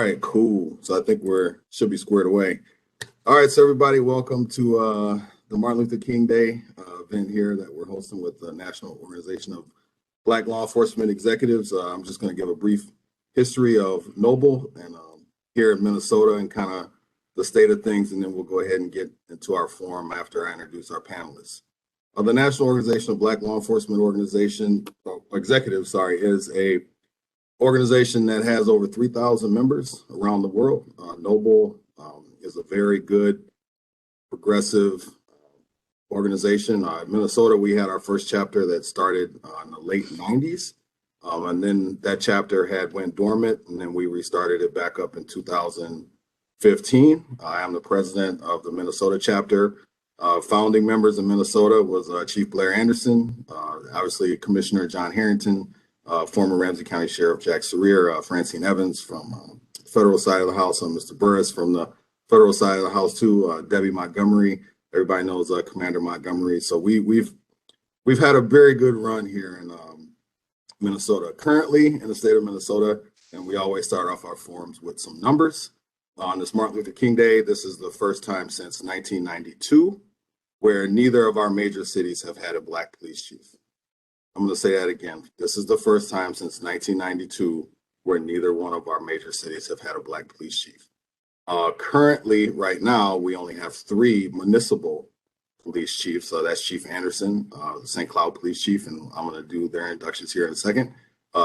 right, cool. So I think should be squared away. All right, so everybody, welcome to the Martin Luther King Day event here that we're hosting with the National Organization of Black Law Enforcement Executives. I'm just going to give a brief history of Noble and here in Minnesota and kind of the state of things, and then we'll go ahead and get into our forum after I introduce our panelists. The National Organization of Black Law Enforcement Executives, is a organization that has over 3,000 members around the world. Noble is a very good, progressive organization. In Minnesota, we had our first chapter that started in the late 90s. And then that chapter went dormant, and then we restarted it back up in 2015. I am the president of the Minnesota chapter. Founding members in Minnesota was Chief Blair Anderson, obviously Commissioner John Harrington, former Ramsey County Sheriff Jack Sarir, Francine Evans from the federal side of the house, Mr. Burris from the federal side of the house too, Debbie Montgomery. Everybody knows Commander Montgomery. So we've had a very good run here in Minnesota. Currently in the state of Minnesota, and we always start off our forums with some numbers. On this Martin Luther King Day, this is the first time since 1992 where neither of our major cities have had a Black police chief. I'm going to say that again. This is the first time since 1992 where neither one of our major cities have had a Black police chief. Currently, right now, we only have 3 municipal police chiefs. So that's Chief Anderson, the St. Cloud police chief, and I'm going to do their inductions here in a second.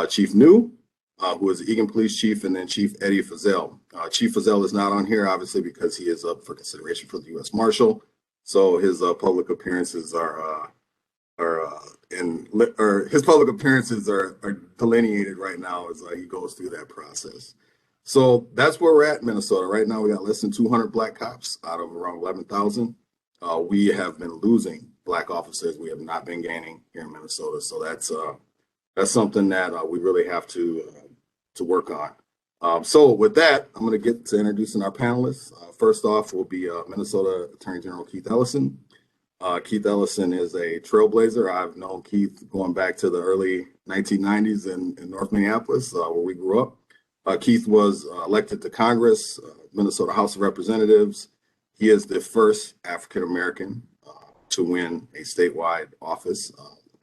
Chief New, who is the Egan police chief, and then Chief Eddie Fazell. Chief Fazell is not on here, obviously, because he is up for consideration for the U.S. Marshal. So his public appearances are delineated right now as he goes through that process. So that's where we're at in Minnesota. Right now, we got less than 200 Black cops out of around 11,000. We have been losing Black officers. We have not been gaining here in Minnesota. So that's something that we really have to work on. So with that, I'm going to get to introducing our panelists. First off will be Minnesota Attorney General Keith Ellison. Keith Ellison is a trailblazer. I've known Keith going back to the early 1990s in North Minneapolis, where we grew up. Keith was elected to Congress, Minnesota House of Representatives. He is the first African-American to win a statewide office,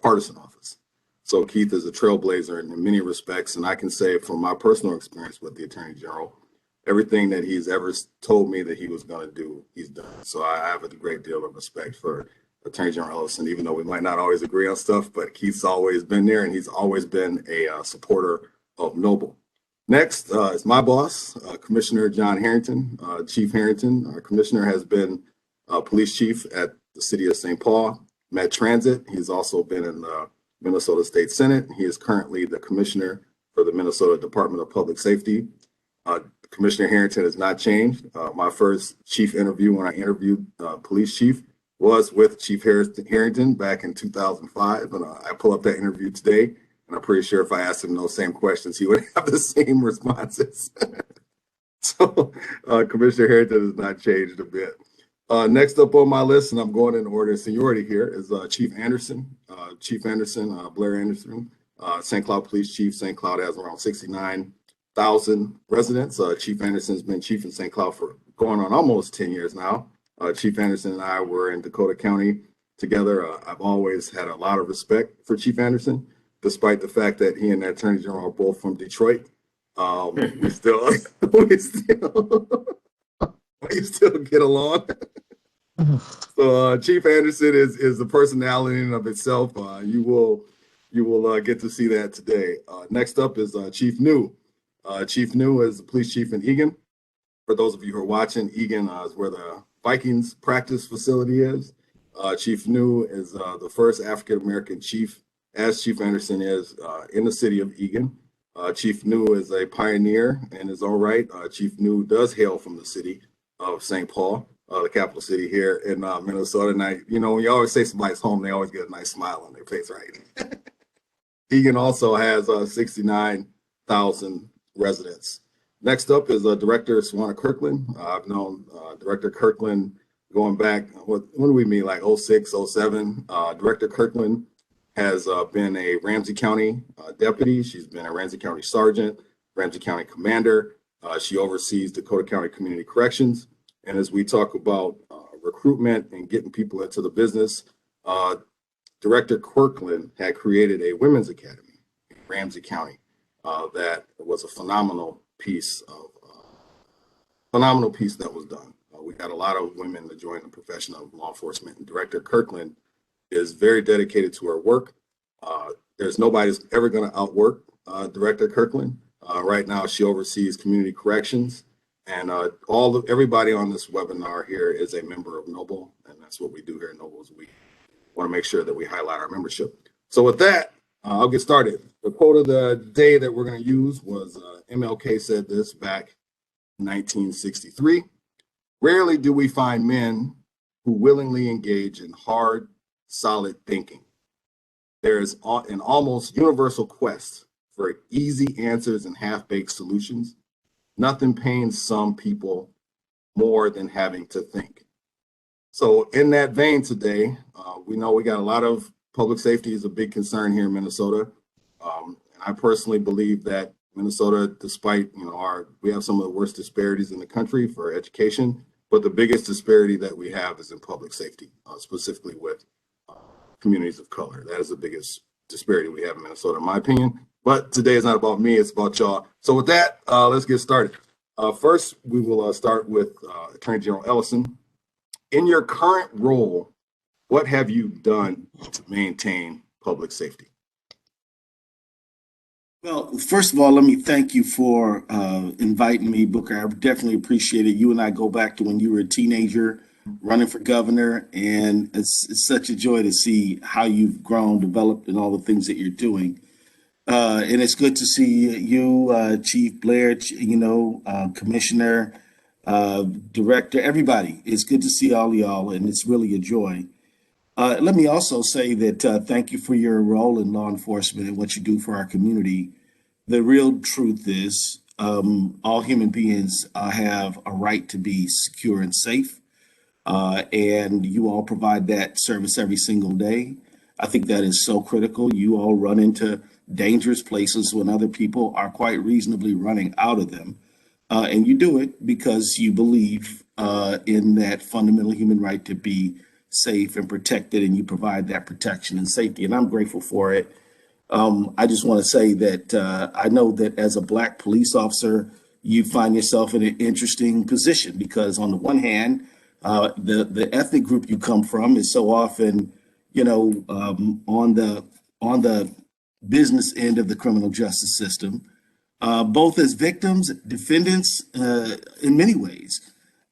partisan office. So Keith is a trailblazer in many respects, and I can say from my personal experience with the Attorney General, everything that he's ever told me that he was going to do, he's done. So I have a great deal of respect for Attorney General Ellison, even though we might not always agree on stuff, but Keith's always been there, and he's always been a supporter of Noble. Next is my boss, Commissioner John Harrington. Chief Harrington, our commissioner, has been police chief at the city of St. Paul, Met Transit. He's also been in the Minnesota State Senate. He is currently the commissioner for the Minnesota Department of Public Safety. Commissioner Harrington has not changed. My first chief interview when I interviewed police chief was with Chief Harrington back in 2005. And I pull up that interview today. And I'm pretty sure if I asked him those same questions, he would have the same responses. So Commissioner Harrington has not changed a bit. Next up on my list, and I'm going in order of seniority here, is Chief Anderson. Chief Anderson, Blair Anderson, St. Cloud Police Chief. St. Cloud has around 69,000 residents. Chief Anderson's been chief in St. Cloud for going on almost 10 years now. Chief Anderson and I were in Dakota County together. I've always had a lot of respect for Chief Anderson, despite the fact that he and the Attorney General are both from Detroit. We still get along. So Chief Anderson is the personality in and of itself. You will get to see that today. Next up is Chief New. Chief New is the police chief in Egan. For those of you who are watching, Egan is where the Vikings practice facility is. Chief New is the first African-American chief, as Chief Anderson is, in the city of Egan. Chief New is a pioneer and is all right. Chief New does hail from the city of St. Paul, the capital city here in Minnesota. And when you always say somebody's home, they always get a nice smile on their face, right? Egan also has 69,000 residents. Next up is Director Swana Kirkland. I've known Director Kirkland going back, when do we meet, like 06, 07. Director Kirkland has been a Ramsey County deputy. She's been a Ramsey County sergeant, Ramsey County commander. She oversees Dakota County Community Corrections. And as we talk about recruitment and getting people into the business, Director Kirkland had created a women's academy in Ramsey County that was a phenomenal piece that was done. We got a lot of women to join the profession of law enforcement, and Director Kirkland is very dedicated to her work. There's nobody that's ever going to outwork Director Kirkland. Right now, she oversees community corrections, and everybody on this webinar here is a member of Noble, and that's what we do here at Noble. Is we want to make sure that we highlight our membership. So with that, I'll get started. The quote of the day that we're going to use was MLK said this back in 1963. Rarely do we find men who willingly engage in hard, solid thinking. There is an almost universal quest for easy answers and half-baked solutions. Nothing pains some people more than having to think. So in that vein today, we know we got a lot of public safety is a big concern here in Minnesota. And I personally believe that Minnesota, despite, we have some of the worst disparities in the country for education, but the biggest disparity that we have is in public safety, specifically with communities of color. That is the biggest disparity we have in Minnesota, in my opinion. But today is not about me, it's about y'all. So with that, let's get started. First, we will start with Attorney General Ellison. In your current role, what have you done to maintain public safety? Well, first of all, let me thank you for inviting me, Booker. I definitely appreciate it. You and I go back to when you were a teenager running for governor, and it's such a joy to see how you've grown, developed, and all the things that you're doing. And it's good to see you, Chief Blair, Commissioner, Director, everybody. It's good to see all of y'all, and it's really a joy. Let me also say that thank you for your role in law enforcement and what you do for our community. The real truth is all human beings have a right to be secure and safe, and you all provide that service every single day. I think that is so critical. You all run into dangerous places when other people are quite reasonably running out of them. And you do it because you believe in that fundamental human right to be safe and protected, and you provide that protection and safety. And I'm grateful for it. I just want to say that I know that as a Black police officer, you find yourself in an interesting position because on the one hand, the ethnic group you come from is so often, on the business end of the criminal justice system, both as victims, defendants, in many ways.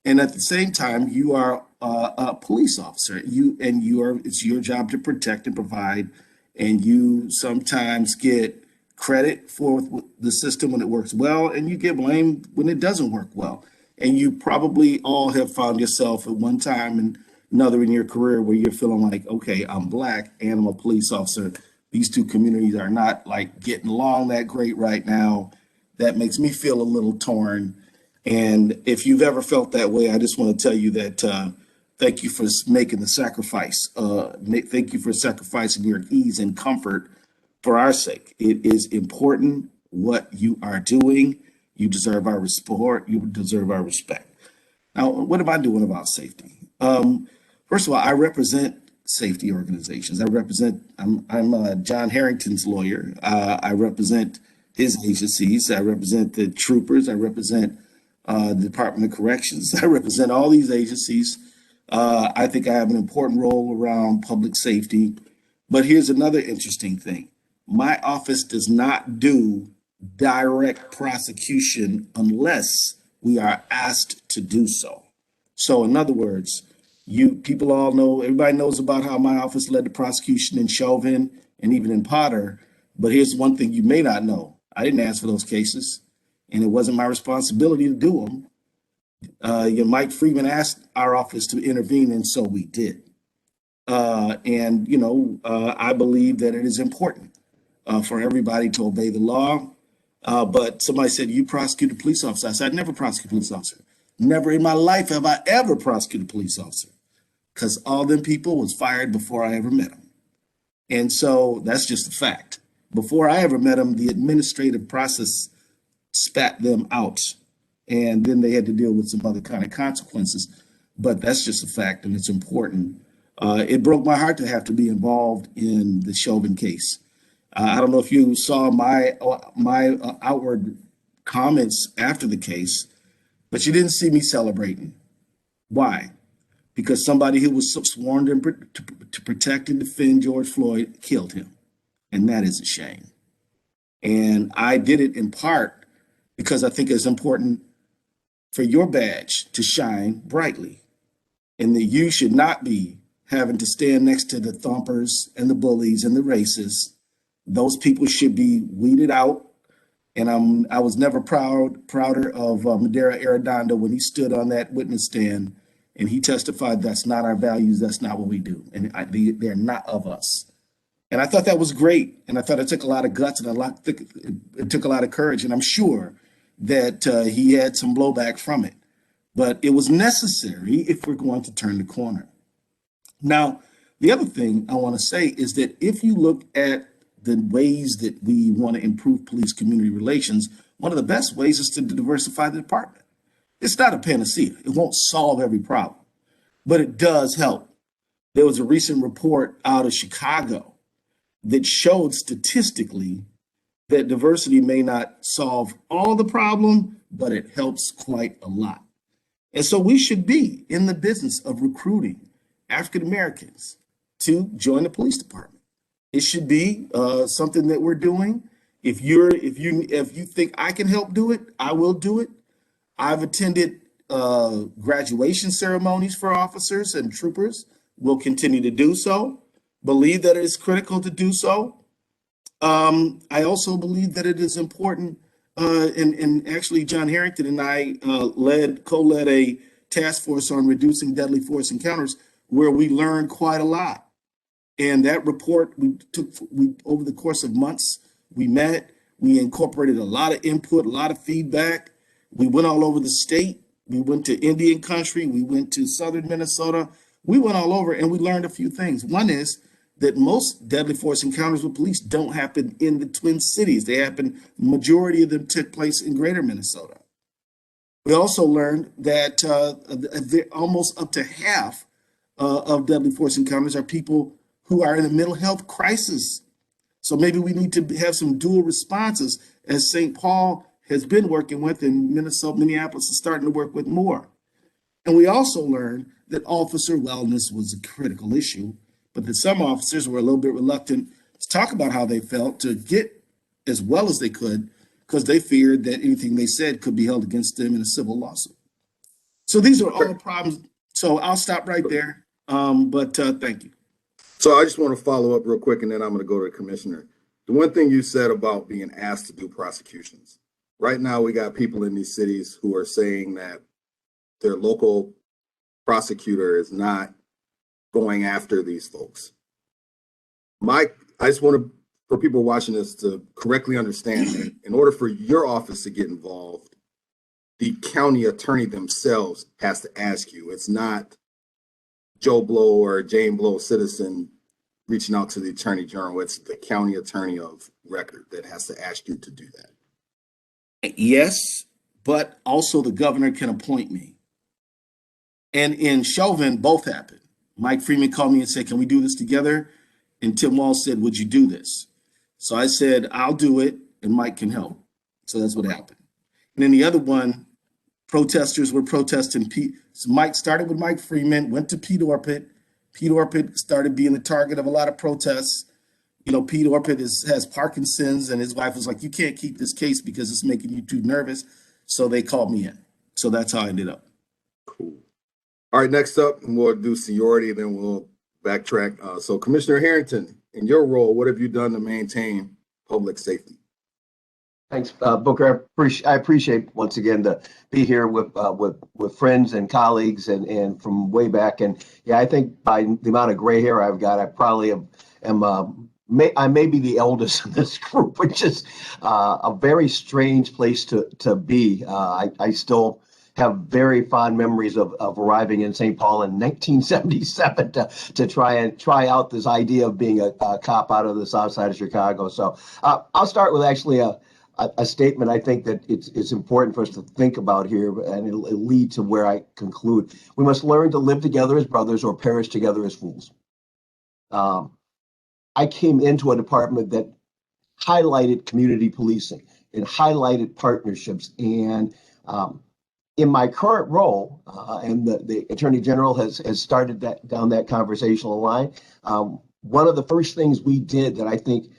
And at the same time, you are a police officer. It's your job to protect and provide, and you sometimes get credit for the system when it works well, and you get blamed when it doesn't work well. And you probably all have found yourself at one time and another in your career where you're feeling like, okay, I'm Black and I'm a police officer. These two communities are not like getting along that great right now. That makes me feel a little torn. And if you've ever felt that way, I just want to tell you that thank you for making the sacrifice. Thank you for sacrificing your ease and comfort for our sake. It is important what you are doing. You deserve our support. You deserve our respect. Now, what am I doing about safety? First of all, I represent safety organizations. I'm John Harrington's lawyer. I represent his agencies. I represent the troopers. I represent the Department of Corrections. I represent all these agencies. I think I have an important role around public safety. But here's another interesting thing. My office does not do direct prosecution unless we are asked to do so. So in other words, people all know, everybody knows about how my office led the prosecution in Chauvin and even in Potter. But here's one thing you may not know. I didn't ask for those cases, and it wasn't my responsibility to do them. Mike Freeman asked our office to intervene, and so we did. I believe that it is important for everybody to obey the law. But somebody said, you prosecute a police officer. I said, I never prosecute a police officer. Never in my life have I ever prosecuted a police officer, because all them people was fired before I ever met them. And so that's just a fact. Before I ever met them, the administrative process spat them out and then they had to deal with some other kind of consequences. But that's just a fact, and it's important. It broke my heart to have to be involved in the Chauvin case. I don't know if you saw my outward comments after the case, but you didn't see me celebrating. Why? Because somebody who was sworn to protect and defend George Floyd killed him, and that is a shame. And I did it in part because I think it's important for your badge to shine brightly, and that you should not be having to stand next to the thumpers and the bullies and the racists. Those people should be weeded out. And I was never prouder of Madera Arredondo when he stood on that witness stand and he testified, that's not our values, that's not what we do, and they're not of us. And I thought that was great, and I thought it took a lot of guts and it took a lot of courage, and I'm sure that he had some blowback from it. But it was necessary if we're going to turn the corner. Now, the other thing I want to say is that if you look at the ways that we want to improve police-community relations, one of the best ways is to diversify the department. It's not a panacea. It won't solve every problem, but it does help. There was a recent report out of Chicago that showed statistically that diversity may not solve all the problem, but it helps quite a lot. And so we should be in the business of recruiting African Americans to join the police department. It should be something that we're doing. If you think I can help do it, I will do it. I've attended graduation ceremonies for officers and troopers. Will continue to do so. Believe that it is critical to do so. I also believe that it is important. And actually, John Harrington and I co-led a task force on reducing deadly force encounters, where we learned quite a lot. And that report we over the course of months, we met, we incorporated a lot of input, a lot of feedback. We went all over the state. We went to Indian country. We went to southern Minnesota. We went all over and we learned a few things. One is that most deadly force encounters with police don't happen in the Twin Cities. They happen, majority of them took place in greater Minnesota. We also learned that almost up to half of deadly force encounters are people who are in a mental health crisis. So maybe we need to have some dual responses, as St. Paul has been working with, and Minneapolis is starting to work with more. And we also learned that officer wellness was a critical issue, but that some officers were a little bit reluctant to talk about how they felt, to get as well as they could, because they feared that anything they said could be held against them in a civil lawsuit. So these are all problems. So I'll stop right there. But thank you. So I just want to follow up real quick, and then I'm going to go to the commissioner. The one thing you said about being asked to do prosecutions. Right now, we got people in these cities who are saying that their local prosecutor is not going after these folks. I just want for people watching this to correctly understand that in order for your office to get involved, the county attorney themselves has to ask you. It's not Joe Blow or Jane Blow citizen reaching out to the attorney general. It's the county attorney of record that has to ask you to do that. Yes, but also the governor can appoint me. And in Chauvin, both happened. Mike Freeman called me and said, can we do this together? And Tim Walz said, would you do this? So I said, I'll do it, and Mike can help. So that's what happened. And then the other one, protesters were protesting. So Mike started with Mike Freeman, went to Pete Orpett. Pete Orpett started being the target of a lot of protests. You know, Pete Orpett has Parkinson's, and his wife was like, you can't keep this case because it's making you too nervous. So they called me in. So that's how I ended up. Cool. All right, next up, we'll do seniority, then we'll backtrack. So Commissioner Harrington, in your role, what have you done to maintain public safety? Thanks, Booker. I appreciate once again to be here with friends and colleagues and from way back. And yeah, I think by the amount of gray hair I've got, I probably I may be the eldest in this group, which is a very strange place to be. I still have very fond memories of arriving in St. Paul in 1977 to try out this idea of being a cop out of the south side of Chicago. So I'll start with actually a statement I think that it's important for us to think about here, and it'll lead to where I conclude. We must learn to live together as brothers or perish together as fools. I came into a department that highlighted community policing and highlighted partnerships. And in my current role, and the Attorney General has started down that conversational line, one of the first things we did that I think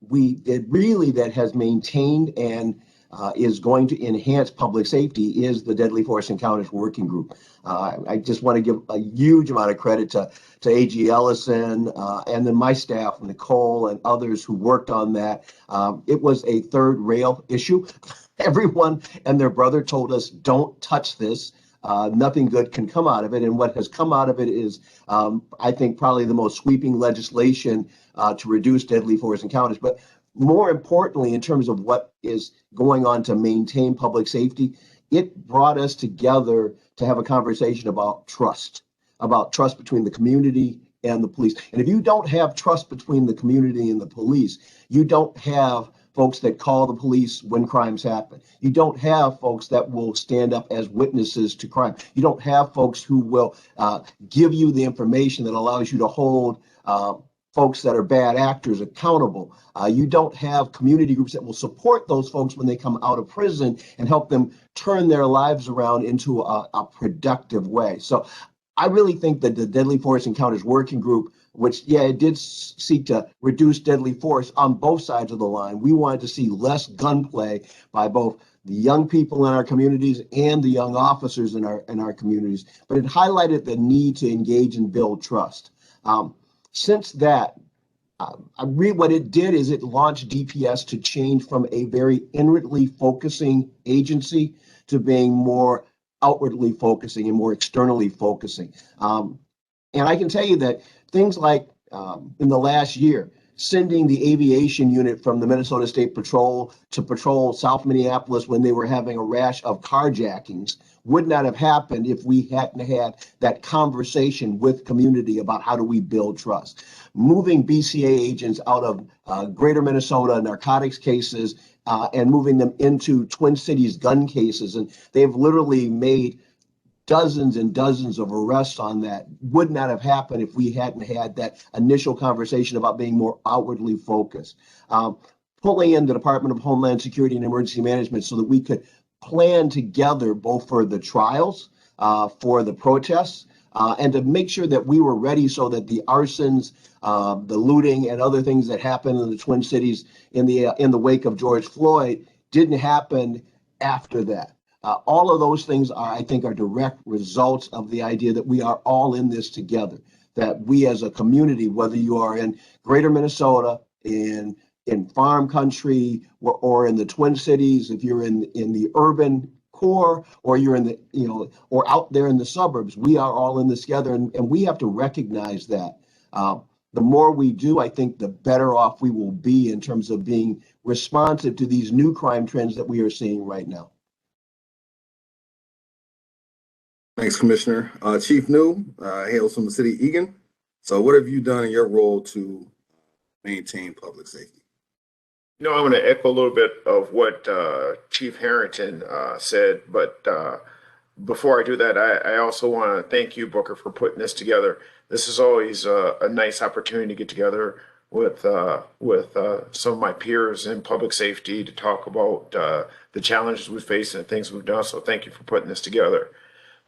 we did really that has maintained and is going to enhance public safety is the Deadly Force Encounters Working Group. I just want to give a huge amount of credit to AG Ellison and then my staff, Nicole and others who worked on that. It was a third rail issue. Everyone and their brother told us, don't touch this. Nothing good can come out of it. And what has come out of it is, I think, probably the most sweeping legislation to reduce deadly force encounters. But more importantly, in terms of what is going on to maintain public safety, it brought us together to have a conversation about trust between the community and the police. And if you don't have trust between the community and the police, you don't have folks that call the police when crimes happen. You don't have folks that will stand up as witnesses to crime. You don't have folks who will give you the information that allows you to hold folks that are bad actors accountable. You don't have community groups that will support those folks when they come out of prison and help them turn their lives around into a productive way. So I really think that the Deadly Force Encounters Working Group, which, yeah, it did seek to reduce deadly force on both sides of the line. We wanted to see less gunplay by both the young people in our communities and the young officers in our communities. But it highlighted the need to engage and build trust. Since that, what it did is it launched DPS to change from a very inwardly focusing agency to being more outwardly focusing and more externally focusing. And I can tell you that things like in the last year, sending the aviation unit from the Minnesota State Patrol to patrol South Minneapolis when they were having a rash of carjackings would not have happened if we hadn't had that conversation with community about how do we build trust. Moving BCA agents out of greater Minnesota narcotics cases and moving them into Twin Cities gun cases. And they've literally made dozens and dozens of arrests on that. Would not have happened if we hadn't had that initial conversation about being more outwardly focused. Pulling in the Department of Homeland Security and Emergency Management so that we could plan together both for the trials, for the protests, and to make sure that we were ready so that the arsons, the looting, and other things that happened in the Twin Cities in the wake of George Floyd didn't happen after that. All of those things I think, are direct results of the idea that we are all in this together, that we as a community, whether you are in greater Minnesota, in farm country, or in the Twin Cities, if you're in the urban core, or you're in the, or out there in the suburbs, we are all in this together, and we have to recognize that. The more we do, I think the better off we will be in terms of being responsive to these new crime trends that we are seeing right now. Thanks, Commissioner. Chief New hails from the city of Egan. So what have you done in your role to maintain public safety? I want to echo a little bit of what Chief Harrington said, but before I do that, I also want to thank you, Booker, for putting this together. This is always a nice opportunity to get together with some of my peers in public safety to talk about the challenges we face and the things we've done. So thank you for putting this together.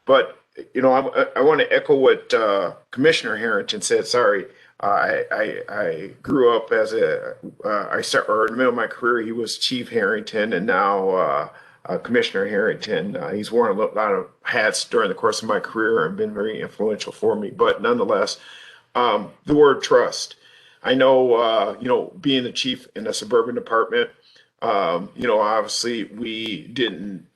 But, I want to echo what Commissioner Harrington said. Sorry, I grew up as in the middle of my career, he was Chief Harrington, and now Commissioner Harrington. He's worn a lot of hats during the course of my career and been very influential for me. But nonetheless, the word trust. I know, being the chief in a suburban department, obviously we didn't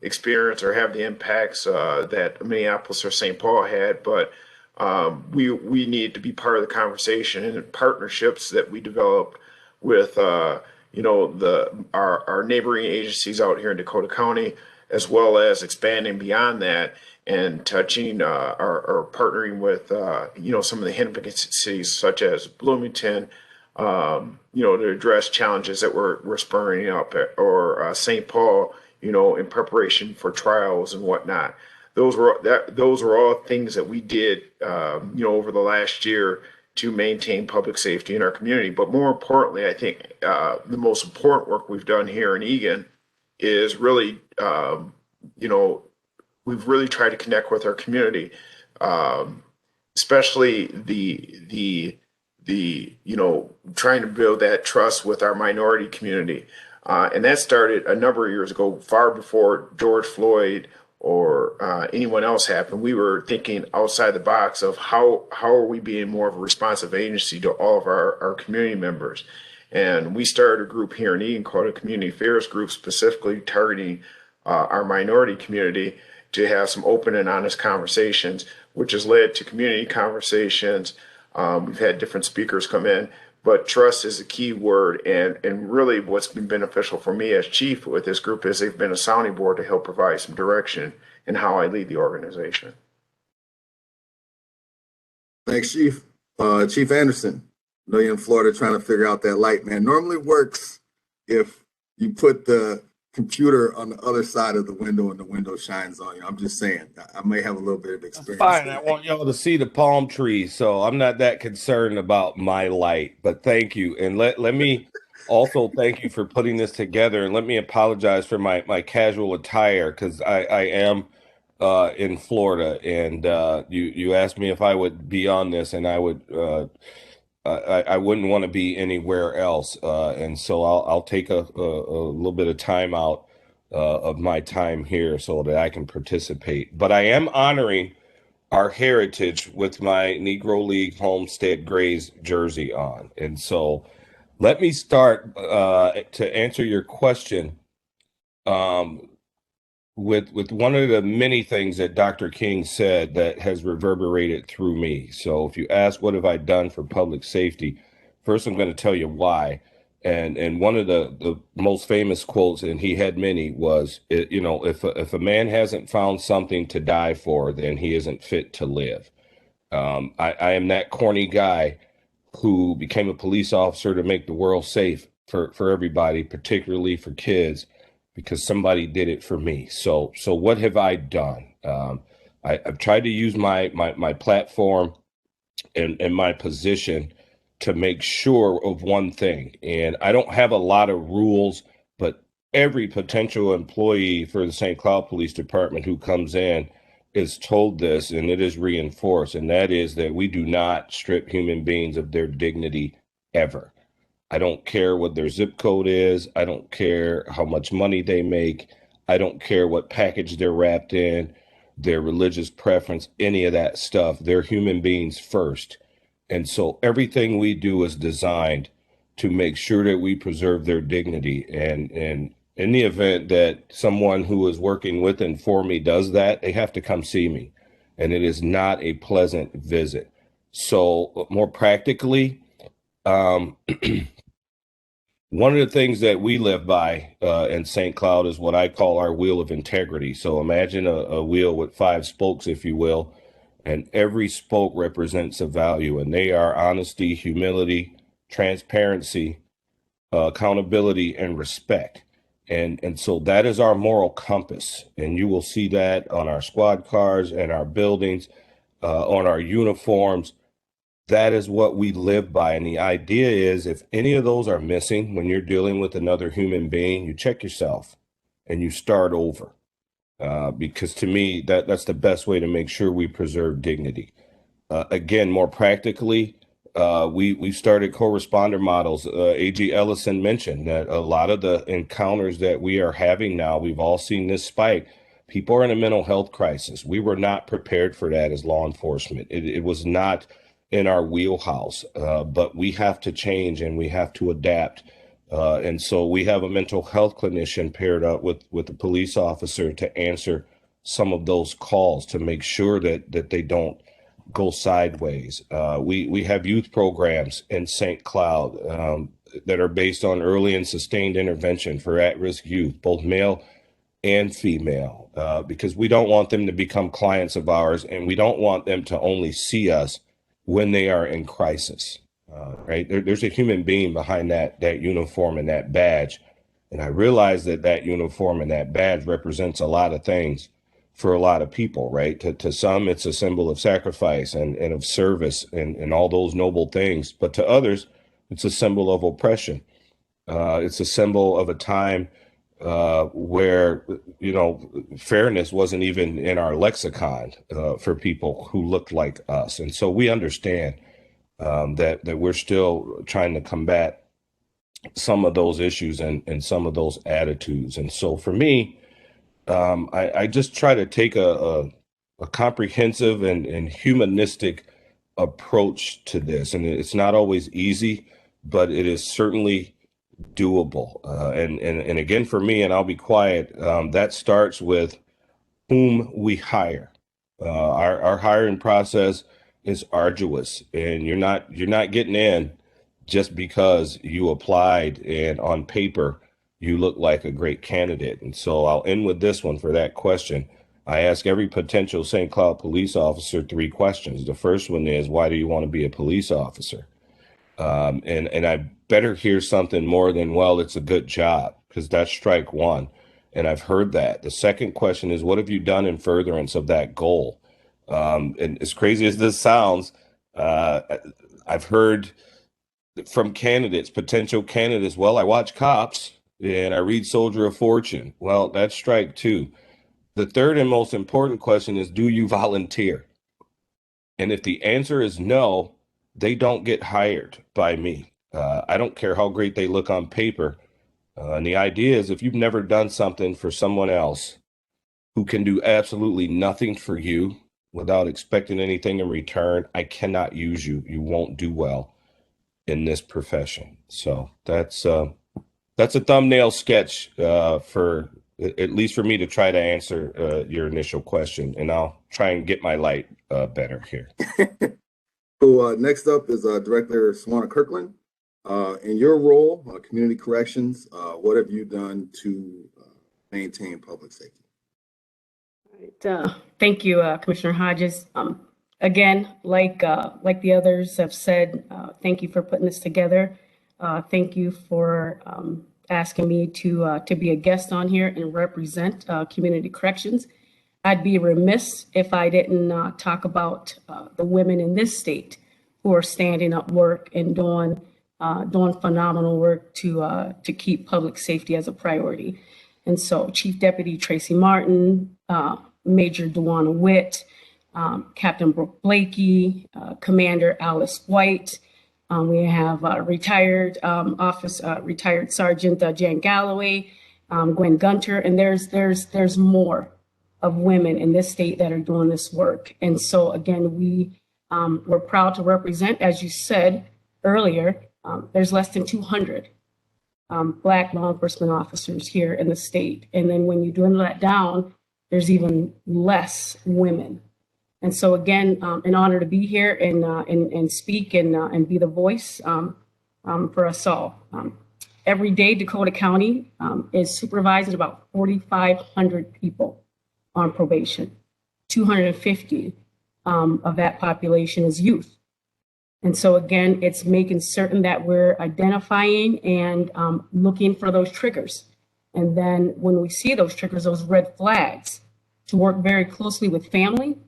experience or have the impacts that Minneapolis or St. Paul had, but we need to be part of the conversation and partnerships that we developed with our neighboring agencies out here in Dakota County, as well as expanding beyond that and touching or partnering with some of the Hennepin cities such as Bloomington, to address challenges that we're spurring up, or St. Paul, in preparation for trials and whatnot. Those were all things that we did, over the last year to maintain public safety in our community. But more importantly, I think the most important work we've done here in Egan is really, we've really tried to connect with our community, especially trying to build that trust with our minority community. And that started a number of years ago, far before George Floyd or anyone else happened. We were thinking outside the box of how are we being more of a responsive agency to all of our community members. And we started a group here in Egan called a community affairs group, specifically targeting our minority community, to have some open and honest conversations, which has led to community conversations. We've had different speakers come in, but trust is a key word. And really what's been beneficial for me as chief with this group is they've been a sounding board to help provide some direction in how I lead the organization. Thanks, Chief. Chief Anderson, I know you're in Florida trying to figure out that light, man. Normally works if you put the computer on the other side of the window and the window shines on you. I'm just saying, I may have a little bit of experience. Fine. I want y'all to see the palm trees, so I'm not that concerned about my light, but thank you. And let me also thank you for putting this together, and let me apologize for my casual attire, because I am in Florida, and you asked me if I would be on this, and I would I wouldn't want to be anywhere else, and so I'll take a little bit of time out of my time here so that I can participate. But I am honoring our heritage with my Negro League Homestead Grays jersey on, and so let me start to answer your question with one of the many things that Dr. King said that has reverberated through me. So if you ask what have I done for public safety, first I'm going to tell you why. And one of the most famous quotes, and he had many, was, if a man hasn't found something to die for, then he isn't fit to live. I am that corny guy who became a police officer to make the world safe for everybody, particularly for kids, because somebody did it for me. So what have I done? I've tried to use my platform and my position to make sure of one thing. And I don't have a lot of rules, but every potential employee for the St. Cloud Police Department who comes in is told this, and it is reinforced, and that is that we do not strip human beings of their dignity ever. I don't care what their zip code is. I don't care how much money they make. I don't care what package they're wrapped in, their religious preference, any of that stuff. They're human beings first. And so everything we do is designed to make sure that we preserve their dignity. And in the event that someone who is working with and for me does that, they have to come see me. And it is not a pleasant visit. So more practically, one of the things that we live by in St. Cloud is what I call our wheel of integrity. So imagine a wheel with 5 spokes, if you will, and every spoke represents a value, and they are honesty, humility, transparency, accountability, and respect. And so that is our moral compass, and you will see that on our squad cars and our buildings, on our uniforms. That is what we live by. And the idea is, if any of those are missing when you're dealing with another human being, you check yourself and you start over. Because to me, that's the best way to make sure we preserve dignity. Again, more practically, we started co-responder models. AG Ellison mentioned that a lot of the encounters that we are having now, we've all seen this spike. People are in a mental health crisis. We were not prepared for that as law enforcement. It was not in our wheelhouse, but we have to change and we have to adapt. And so we have a mental health clinician paired up with a police officer to answer some of those calls to make sure that they don't go sideways. We have youth programs in St. Cloud that are based on early and sustained intervention for at-risk youth, both male and female, because we don't want them to become clients of ours, and we don't want them to only see us when they are in crisis. right? There's a human being behind that uniform and that badge. And I realize that uniform and that badge represents a lot of things for a lot of people, right? To some, it's a symbol of sacrifice and of service and all those noble things. But to others, it's a symbol of oppression. It's a symbol of a time where, fairness wasn't even in our lexicon for people who looked like us. And so we understand that we're still trying to combat some of those issues and some of those attitudes. And so for me, I just try to take a comprehensive and humanistic approach to this. And it's not always easy, but it is certainly doable. And again, for me, and I'll be quiet, that starts with whom we hire. Our hiring process is arduous, and you're not getting in just because you applied and on paper you look like a great candidate. And so I'll end with this one for that question. I ask every potential St. Cloud police officer 3 questions. The first one is, why do you want to be a police officer? And I better hear something more than, well, it's a good job, because that's strike one. And I've heard that. The second question is, what have you done in furtherance of that goal? And as crazy as this sounds, I've heard from candidates, potential candidates, well, I watch Cops and I read Soldier of Fortune. Well, that's strike 2. The third and most important question is, do you volunteer? And if the answer is no, they don't get hired by me. I don't care how great they look on paper. And the idea is, if you've never done something for someone else who can do absolutely nothing for you without expecting anything in return, I cannot use you. You won't do well in this profession. So that's a thumbnail sketch for at least for me to try to answer your initial question, and I'll try and get my light better here. So next up is Director Swana Kirkland. In your role, community corrections, what have you done to maintain public safety? Thank you, Commissioner Hodges. Again, like the others have said, thank you for putting this together. Thank you for asking me to be a guest on here and represent community corrections. I'd be remiss if I didn't talk about the women in this state who are standing up work and doing phenomenal work to keep public safety as a priority. And so Chief Deputy Tracy Martin, Major Dewana Witt, Captain Brooke Blakey, Commander Alice White. We have retired Sergeant Jan Galloway, Gwen Gunter, and there's more of women in this state that are doing this work. And so again, we're proud to represent, as you said earlier, there's less than 200 Black law enforcement officers here in the state. And then when you dwindle that down, there's even less women. And so again, an honor to be here and speak and be the voice for us all. Every day, Dakota County is supervising about 4,500 people on probation. 250 of that population is youth. And so again, it's making certain that we're identifying and looking for those triggers. And then when we see those triggers, those red flags, to work very closely with family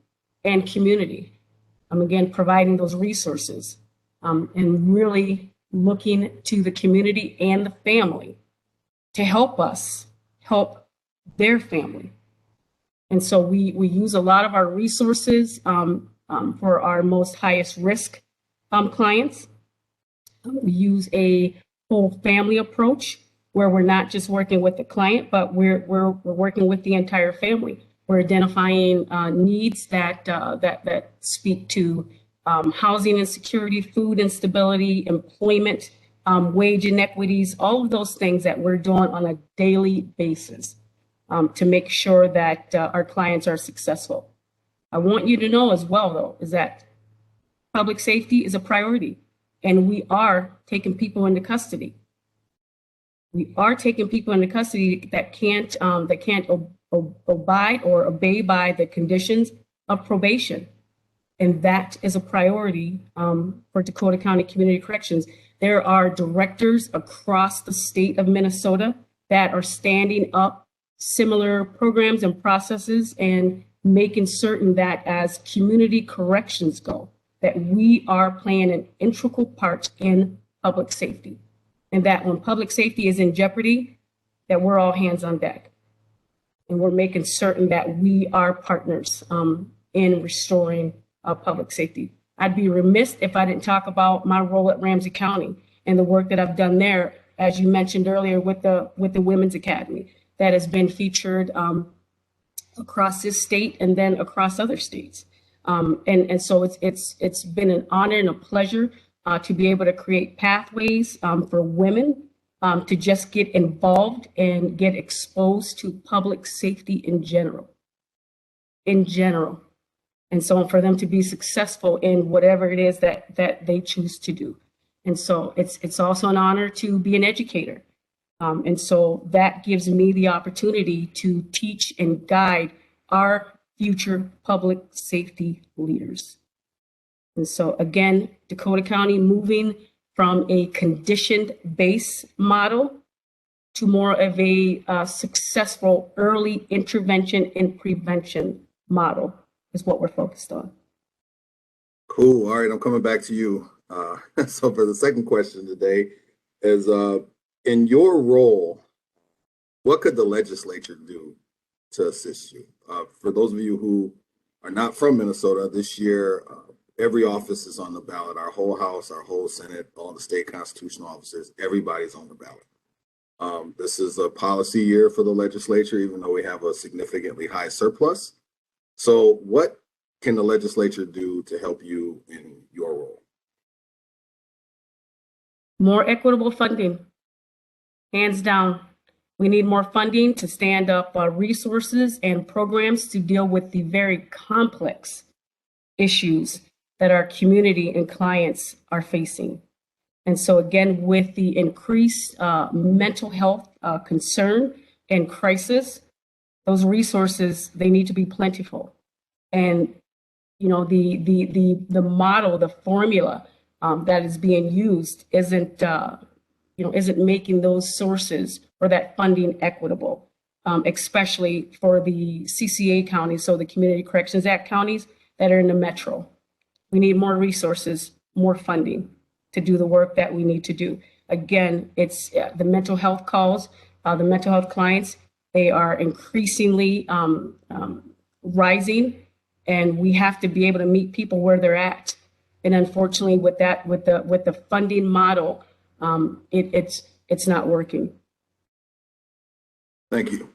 and community. Again, providing those resources and really looking to the community and the family to help us help their family. And so we use a lot of our resources for our most highest risk clients. We use a whole family approach where we're not just working with the client, but we're working with the entire family. We're identifying needs that speak to housing insecurity, food instability, employment, wage inequities, all of those things that we're doing on a daily basis to make sure that our clients are successful. I want you to know as well, though, is that public safety is a priority, and we are taking people into custody. We are taking people into custody that can't abide or obey by the conditions of probation. And that is a priority for Dakota County Community Corrections. There are directors across the state of Minnesota that are standing up similar programs and processes and making certain that as community corrections go, that we are playing an integral part in public safety. And that when public safety is in jeopardy, that we're all hands on deck. And we're making certain that we are partners in restoring public safety. I'd be remiss if I didn't talk about my role at Ramsey County and the work that I've done there, as you mentioned earlier, with the Women's Academy that has been featured across this state and then across other states. And so it's been an honor and a pleasure to be able to create pathways for women to just get involved and get exposed to public safety in general. And so for them to be successful in whatever it is that they choose to do. And so it's also an honor to be an educator. And so that gives me the opportunity to teach and guide our future public safety leaders. And so again, Dakota County moving from a conditioned base model to more of a successful early intervention and prevention model is what we're focused on. Cool. All right, I'm coming back to you. So for the second question today is, in your role, what could the legislature do to assist you? For those of you who are not from Minnesota, this year, every office is on the ballot. Our whole House, our whole Senate, all the state constitutional officers, everybody's on the ballot. This is a policy year for the legislature, even though we have a significantly high surplus. So what can the legislature do to help you in your role? More equitable funding, hands down. We need more funding to stand up resources and programs to deal with the very complex issues that our community and clients are facing. And so again, with the increased mental health concern and crisis, those resources, they need to be plentiful. And you know, the model, the formula that is being used isn't making those sources or that funding equitable, especially for the CCA counties, so the Community Corrections Act counties that are in the metro. We need more resources, more funding to do the work that we need to do. Again, it's the mental health calls, the mental health clients, they are increasingly rising, and we have to be able to meet people where they're at. And unfortunately, with the funding model, it's not working. Thank you.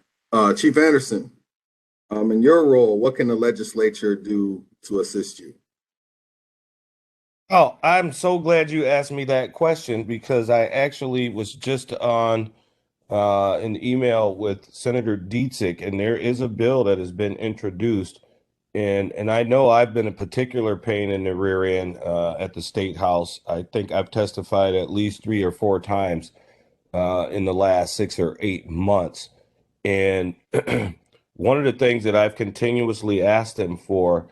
Chief Anderson, in your role, what can the legislature do to assist you? Oh, I'm so glad you asked me that question, because I actually was just on an email with Senator Dietzig, and there is a bill that has been introduced. And I know I've been a particular pain in the rear end at the State House. I think I've testified at least 3 or 4 times in the last 6 or 8 months. And one of the things that I've continuously asked him for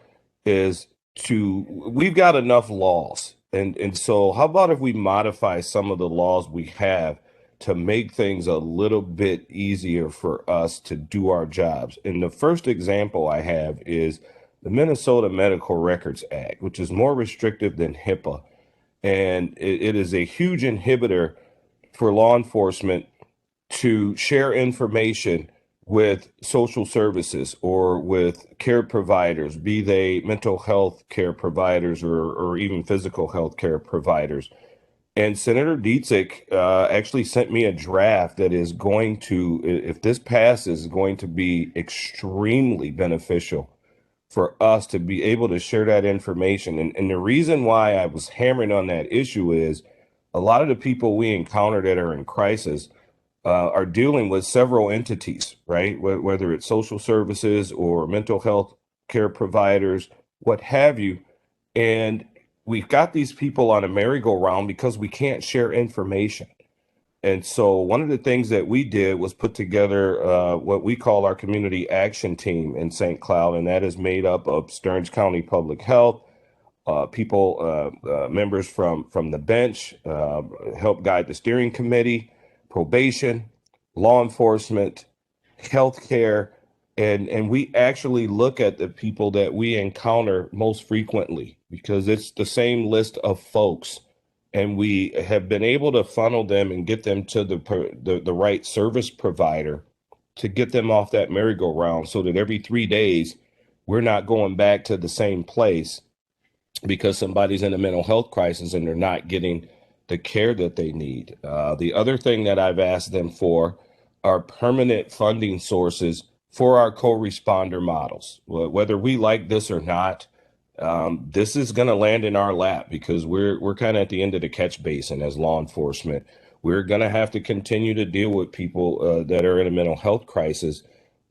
is we've got enough laws. And so how about if we modify some of the laws we have to make things a little bit easier for us to do our jobs? And the first example I have is the Minnesota Medical Records Act, which is more restrictive than HIPAA. And it is a huge inhibitor for law enforcement to share information with social services or with care providers, be they mental health care providers or even physical health care providers. And Senator Dietzig actually sent me a draft that is going to, if this passes, is going to be extremely beneficial for us to be able to share that information. And the reason why I was hammering on that issue is a lot of the people we encounter that are in crisis are dealing with several entities, right? Whether it's social services or mental health care providers, what have you. And we've got these people on a merry-go-round because we can't share information. And so one of the things that we did was put together what we call our community action team in St. Cloud, and that is made up of Stearns County Public Health, members from the bench, help guide the steering committee, probation, law enforcement, healthcare, and we actually look at the people that we encounter most frequently because it's the same list of folks, and we have been able to funnel them and get them to the right service provider to get them off that merry-go-round so that every 3 days we're not going back to the same place because somebody's in a mental health crisis and they're not getting the care that they need. The other thing that I've asked them for are permanent funding sources for our co-responder models. Whether we like this or not, this is going to land in our lap because we're kind of at the end of the catch basin as law enforcement. We're going to have to continue to deal with people that are in a mental health crisis,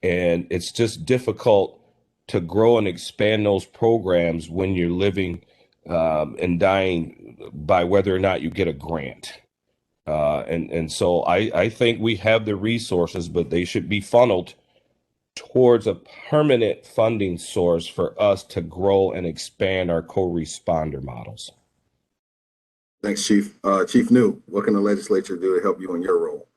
and it's just difficult to grow and expand those programs when you're living and dying by whether or not you get a grant. And so I think we have the resources, but they should be funneled towards a permanent funding source for us to grow and expand our co-responder models. Thanks, Chief. Chief New, what can the legislature do to help you in your role?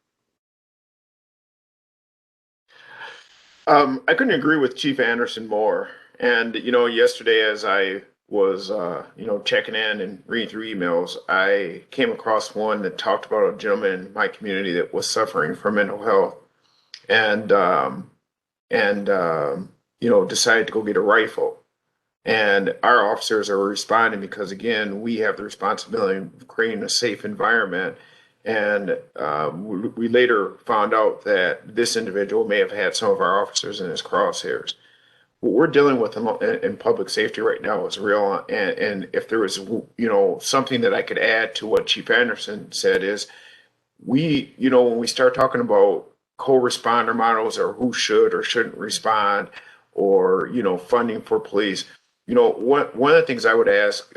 I couldn't agree with Chief Anderson more. And, yesterday as I was, checking in and reading through emails, I came across one that talked about a gentleman in my community that was suffering from mental health and decided to go get a rifle. And our officers are responding because, again, we have the responsibility of creating a safe environment. And we later found out that this individual may have had some of our officers in his crosshairs. What we're dealing with in public safety right now is real. And if there was, something that I could add to what Chief Anderson said is when we start talking about co-responder models or who should or shouldn't respond or, funding for police, one of the things I would ask,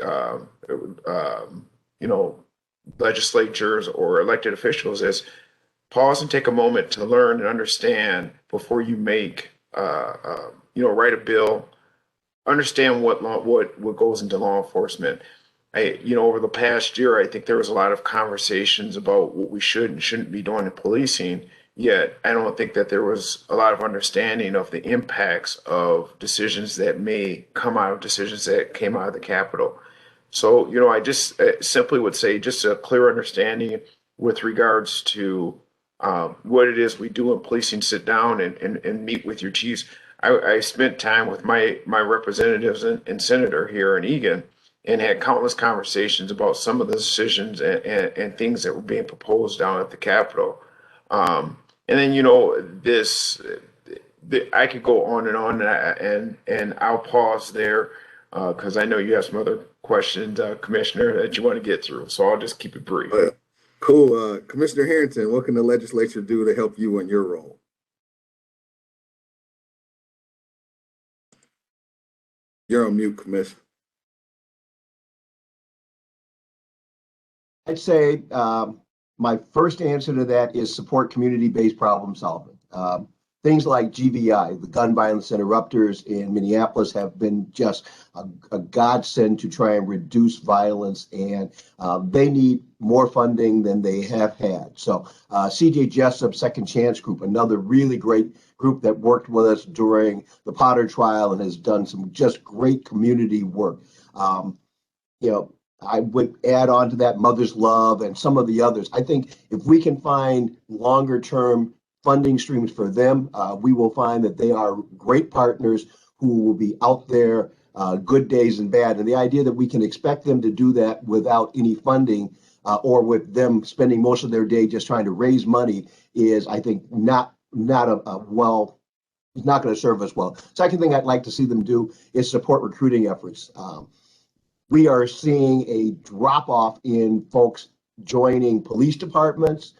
legislatures or elected officials is pause and take a moment to learn and understand before you make, write a bill, understand what goes into law enforcement. Over the past year, I think there was a lot of conversations about what we should and shouldn't be doing in policing. Yet, I don't think that there was a lot of understanding of the impacts of decisions that may come out of decisions that came out of the Capitol. So, I just simply would say just a clear understanding with regards to what it is we do in policing, sit down and meet with your chiefs. I spent time with my representatives and senator here in Egan and had countless conversations about some of the decisions and things that were being proposed down at the Capitol. And then, I could go on and I'll pause there because I know you have some other questions, Commissioner, that you want to get through. So I'll just keep it brief. Cool. Commissioner Harrington, what can the legislature do to help you in your role? You're on mute, Commissioner. I'd say my first answer to that is support community-based problem solving. Things like GVI, the gun violence interrupters in Minneapolis, have been just a godsend to try and reduce violence, and they need more funding than they have had. So CJ Jessup Second Chance Group, another really great group that worked with us during the Potter trial and has done some just great community work. I would add on to that Mother's Love and some of the others. I think if we can find longer term funding streams for them, we will find that they are great partners who will be out there good days and bad. And the idea that we can expect them to do that without any funding or with them spending most of their day just trying to raise money is, I think, not it's not going to serve us well. Second thing I'd like to see them do is support recruiting efforts. We are seeing a drop off in folks joining police departments,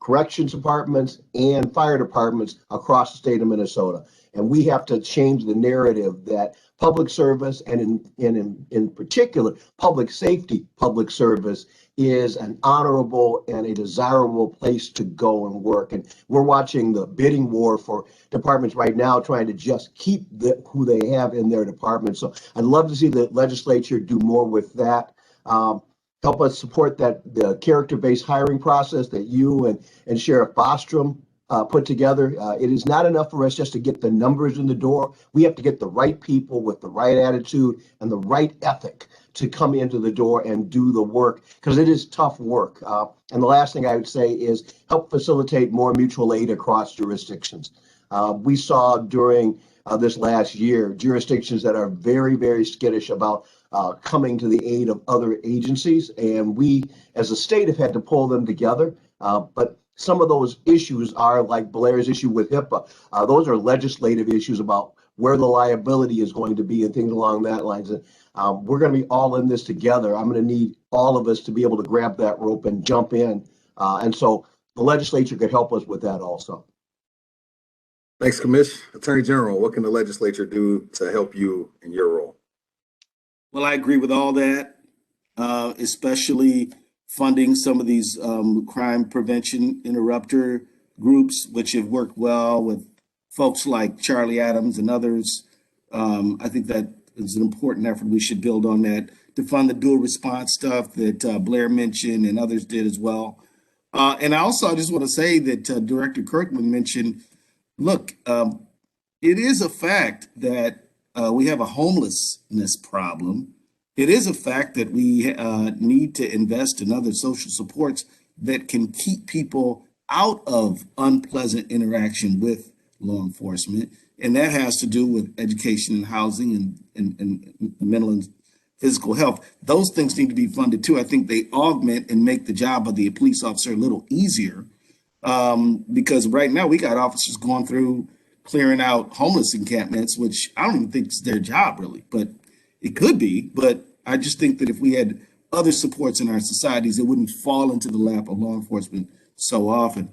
corrections departments, and fire departments across the state of Minnesota. And we have to change the narrative that public service, and in particular, public safety, public service is an honorable and a desirable place to go and work. And we're watching the bidding war for departments right now, trying to just keep who they have in their department. So I'd love to see the legislature do more with that. Help us support the character-based hiring process that you and Sheriff Bostrom put together. It is not enough for us just to get the numbers in the door. We have to get the right people with the right attitude and the right ethic to come into the door and do the work, because it is tough work. And the last thing I would say is help facilitate more mutual aid across jurisdictions. We saw during this last year jurisdictions that are very, very skittish about coming to the aid of other agencies, and we as a state have had to pull them together. But some of those issues are like Blair's issue with HIPAA. Those are legislative issues about where the liability is going to be and things along that lines. We're going to be all in this together. I'm going to need all of us to be able to grab that rope and jump in. And so the legislature could help us with that also. Thanks, Commish. Attorney General, what can the legislature do to help you in your role? Well, I agree with all that, especially funding some of these crime prevention interrupter groups, which have worked well with folks like Charlie Adams and others. I think that is an important effort. We should build on that to fund the dual response stuff that Blair mentioned and others did as well. And I just want to say that Director Kirkman mentioned, look, it is a fact that we have a homelessness problem. It is a fact that we need to invest in other social supports that can keep people out of unpleasant interaction with law enforcement. And that has to do with education and housing and mental and physical health. Those things need to be funded too. I think they augment and make the job of the police officer a little easier, because right now we got officers going through clearing out homeless encampments, which I don't even think is their job really, but it could be. But I just think that if we had other supports in our societies, it wouldn't fall into the lap of law enforcement so often.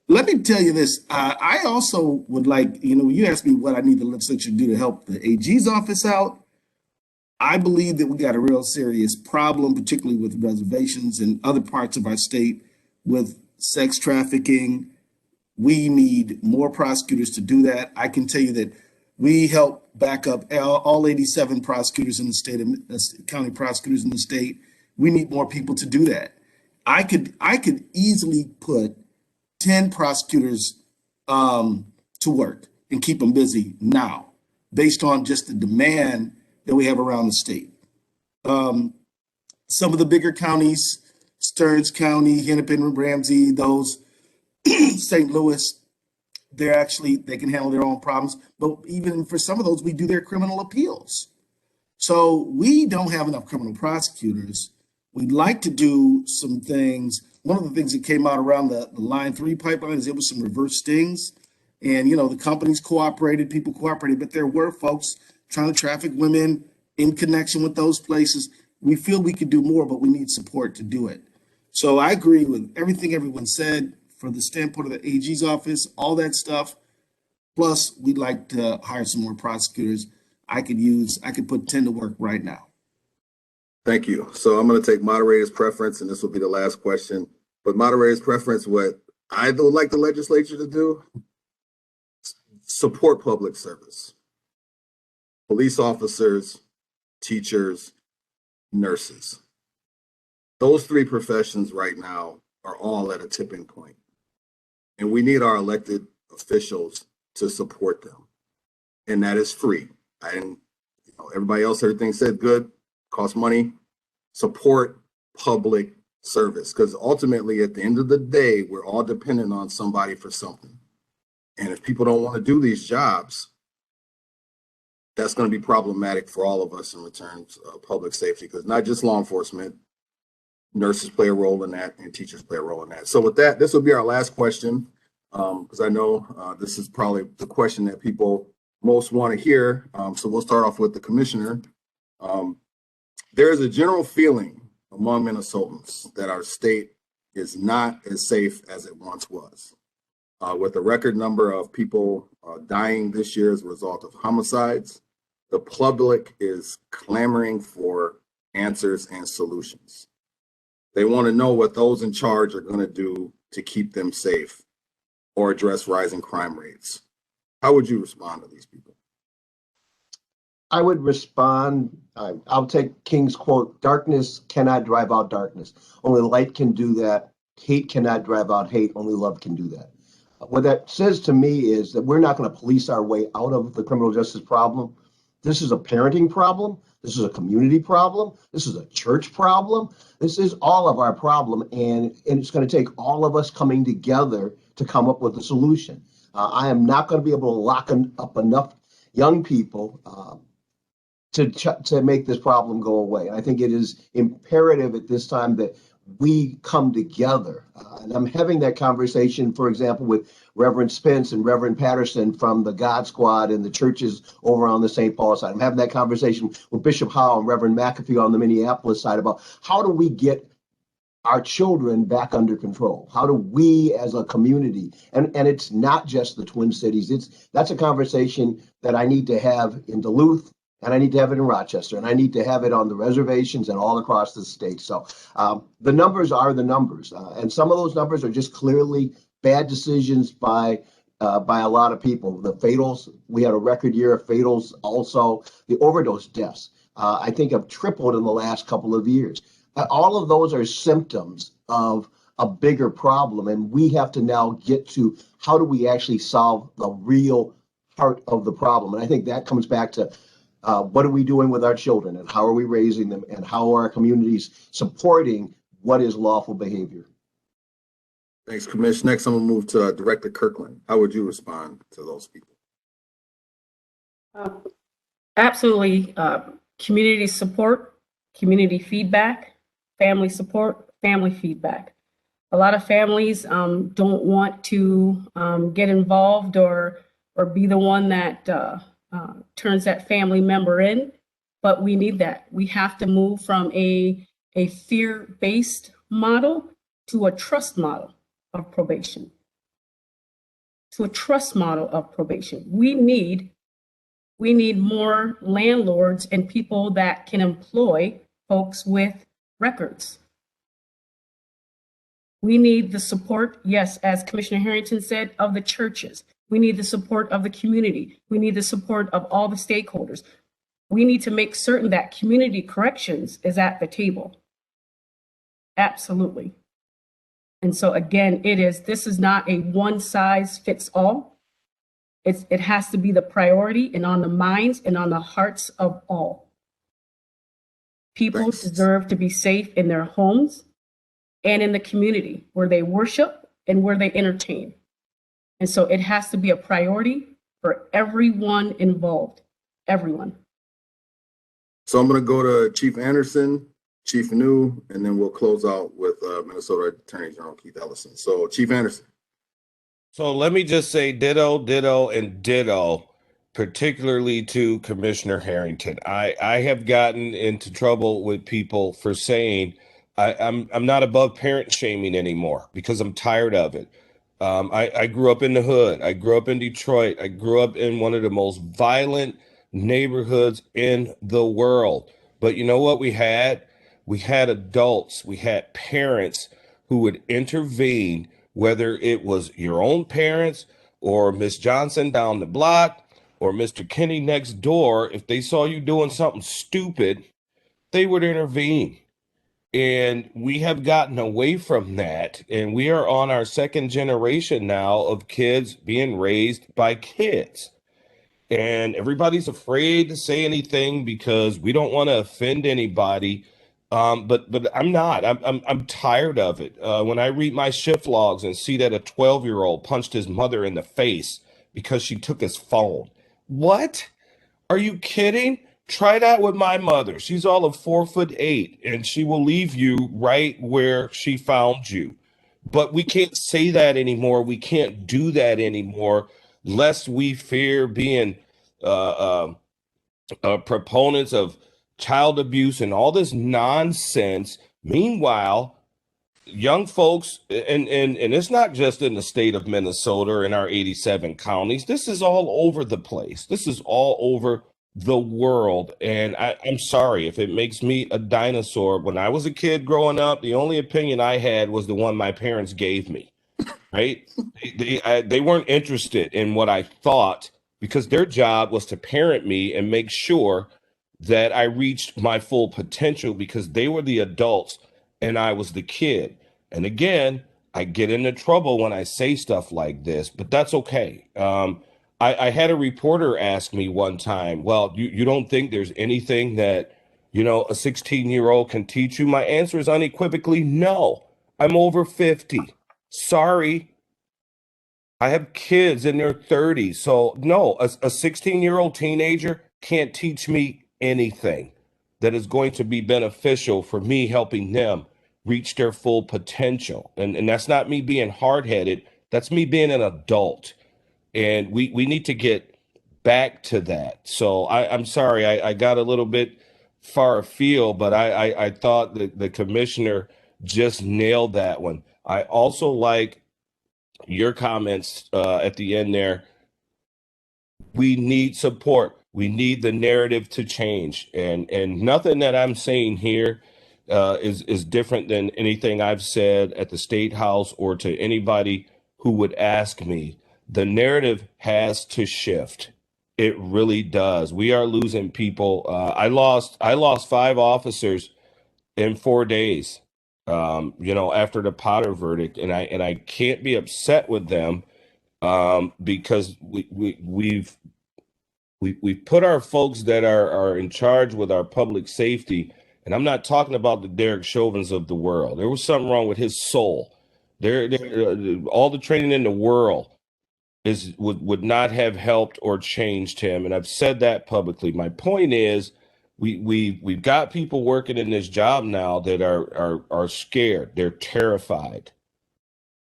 Let me tell you this. I also would like, you asked me what I need the legislature to do to help the AG's office out. I believe that we got a real serious problem, particularly with reservations and other parts of our state with sex trafficking. We need more prosecutors to do that. I can tell you that we help back up all 87 prosecutors in the state, county prosecutors in the state. We need more people to do that. I could easily put 10 prosecutors to work and keep them busy now, based on just the demand that we have around the state. Some of the bigger counties, Stearns County, Hennepin, Ramsey, those, St. Louis, they can handle their own problems. But even for some of those, we do their criminal appeals. So we don't have enough criminal prosecutors. We'd like to do some things. One of the things that came out around the Line 3 pipeline is there was some reverse stings. And, the companies cooperated, people cooperated, but there were folks trying to traffic women in connection with those places. We feel we could do more, but we need support to do it. So I agree with everything everyone said from the standpoint of the AG's office, all that stuff. Plus, we'd like to hire some more prosecutors. I could put 10 to work right now. Thank you. So I'm going to take moderator's preference, and this will be the last question. But moderator's preference, what I would like the legislature to do, support public service. Police officers, teachers, nurses. Those three professions right now are all at a tipping point. And we need our elected officials to support them. And that is free. Everybody else, everything said good, costs money. Support public service, because ultimately at the end of the day, we're all dependent on somebody for something. And if people don't want to do these jobs, that's going to be problematic for all of us in terms of public safety, because not just law enforcement, nurses play a role in that and teachers play a role in that. So with that, this will be our last question, because I know this is probably the question that people most want to hear. So we'll start off with the commissioner. There is a general feeling among Minnesotans that our state is not as safe as it once was. With a record number of people dying this year as a result of homicides, the public is clamoring for answers and solutions. They want to know what those in charge are going to do to keep them safe or address rising crime rates. How would you respond to these people? I would respond, I'll take King's quote, darkness cannot drive out darkness. Only light can do that. Hate cannot drive out hate. Only love can do that. What that says to me is that we're not going to police our way out of the criminal justice problem. This is a parenting problem. This is a community problem. This is a church problem. This is all of our problem. And it's going to take all of us coming together to come up with a solution. I am not going to be able to lock up enough young people to make this problem go away. I think it is imperative at this time that we come together. And I'm having that conversation, for example, with Reverend Spence and Reverend Patterson from the God Squad and the churches over on the St. Paul side. I'm having that conversation with Bishop Howe and Reverend McAfee on the Minneapolis side about how do we get our children back under control? How do we as a community, and it's not just the Twin Cities, that's a conversation that I need to have in Duluth, and I need to have it in Rochester, and I need to have it on the reservations and all across the state. So the numbers are the numbers, and some of those numbers are just clearly bad decisions by a lot of people. The fatals, we had a record year of fatals. Also, the overdose deaths, I think, have tripled in the last couple of years. All of those are symptoms of a bigger problem, and we have to now get to how do we actually solve the real heart of the problem. And I think that comes back to what are we doing with our children, and how are we raising them, and how are our communities supporting what is lawful behavior. Thanks, Commish. Next, I'm going to move to Director Kirkland. How would you respond to those people? Absolutely. Community support, community feedback, family support, family feedback. A lot of families don't want to get involved or be the one that turns that family member in, but we need that. We have to move from a fear-based model to a trust model of probation. To a trust model of probation. We need more landlords and people that can employ folks with records. We need the support, yes, as Commissioner Harrington said, of the churches. We need the support of the community. We need the support of all the stakeholders. We need to make certain that community corrections is at the table. Absolutely. And so again, this is not a one size fits all. It has to be the priority and on the minds and on the hearts of all. People Thanks. deserve to be safe in their homes and in the community where they worship and where they entertain. And so it has to be a priority for everyone involved, everyone. So I'm going to go to Chief Anderson, Chief New, and then we'll close out with Minnesota Attorney General Keith Ellison. So Chief Anderson. So let me just say ditto, ditto, and ditto, particularly to Commissioner Harrington. I have gotten into trouble with people for saying I'm not above parent shaming anymore because I'm tired of it. I grew up in the hood. I grew up in Detroit. I grew up in one of the most violent neighborhoods in the world. But you know what we had? We had adults, we had parents who would intervene, whether it was your own parents or Miss Johnson down the block or Mr. Kenny next door. If they saw you doing something stupid, they would intervene. And we have gotten away from that. And we are on our second generation now of kids being raised by kids. And everybody's afraid to say anything because we don't want to offend anybody. But I'm not. I'm tired of it. When I read my shift logs and see that a 12-year-old punched his mother in the face because she took his phone. What? Are you kidding? Try that with my mother. She's all of 4'8", and she will leave you right where she found you. But we can't say that anymore. We can't do that anymore, lest we fear being proponents of child abuse and all this nonsense. Meanwhile, young folks, and it's not just in the state of Minnesota or in our 87 counties. This is all over the place. This is all over the world. And I'm sorry if it makes me a dinosaur. When I was a kid growing up, the only opinion I had was the one my parents gave me, right? They weren't interested in what I thought because their job was to parent me and make sure that I reached my full potential because they were the adults and I was the kid. And again, I get into trouble when I say stuff like this, but that's okay. I had a reporter ask me one time, well, you don't think there's anything that, a 16-year-old can teach you? My answer is unequivocally no. I'm over 50. Sorry. I have kids in their 30s. So, no, a 16-year-old teenager can't teach me anything that is going to be beneficial for me helping them reach their full potential. And that's not me being hard-headed. That's me being an adult. And we need to get back to that. So I'm sorry, I got a little bit far afield, but I thought that the commissioner just nailed that one. I also like your comments at the end there. We need support. We need the narrative to change, and nothing that I'm saying here is different than anything I've said at the State House or to anybody who would ask me. The narrative has to shift. It really does. We are losing people. I lost 5 officers in 4 days. After the Potter verdict, and I can't be upset with them because we've put our folks that are in charge with our public safety, and I'm not talking about the Derek Chauvins of the world. There was something wrong with his soul. All the training in the world would not have helped or changed him, and I've said that publicly. My point is, we've got people working in this job now that are scared. They're terrified.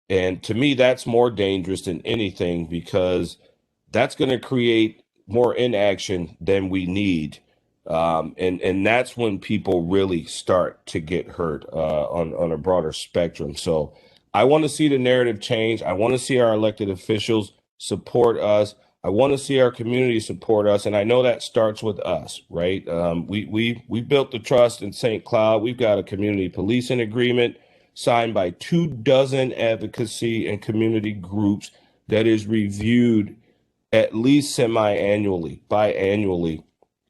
And to me, that's more dangerous than anything because that's going to create more inaction than we need. And that's when people really start to get hurt on a broader spectrum. So I want to see the narrative change. I want to see our elected officials support us. I want to see our community support us, and I know that starts with us, right? We built the trust in St. Cloud. We've got a community policing agreement signed by 24 advocacy and community groups that is reviewed at least semi-annually, biannually.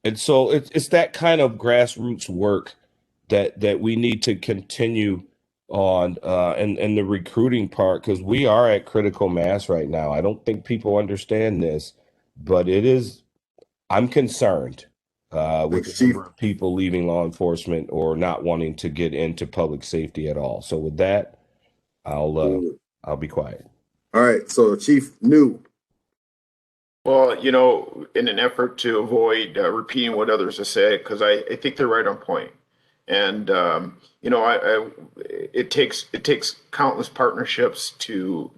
And so it's that kind of grassroots work that we need to continue on and the recruiting part, because we are at critical mass right now. I don't think people understand this, but I'm concerned with the number of people leaving law enforcement or not wanting to get into public safety at all. So with that, I'll be quiet. All right. So Chief New. Well, in an effort to avoid repeating what others have said, because I think they're right on point. And it takes countless partnerships to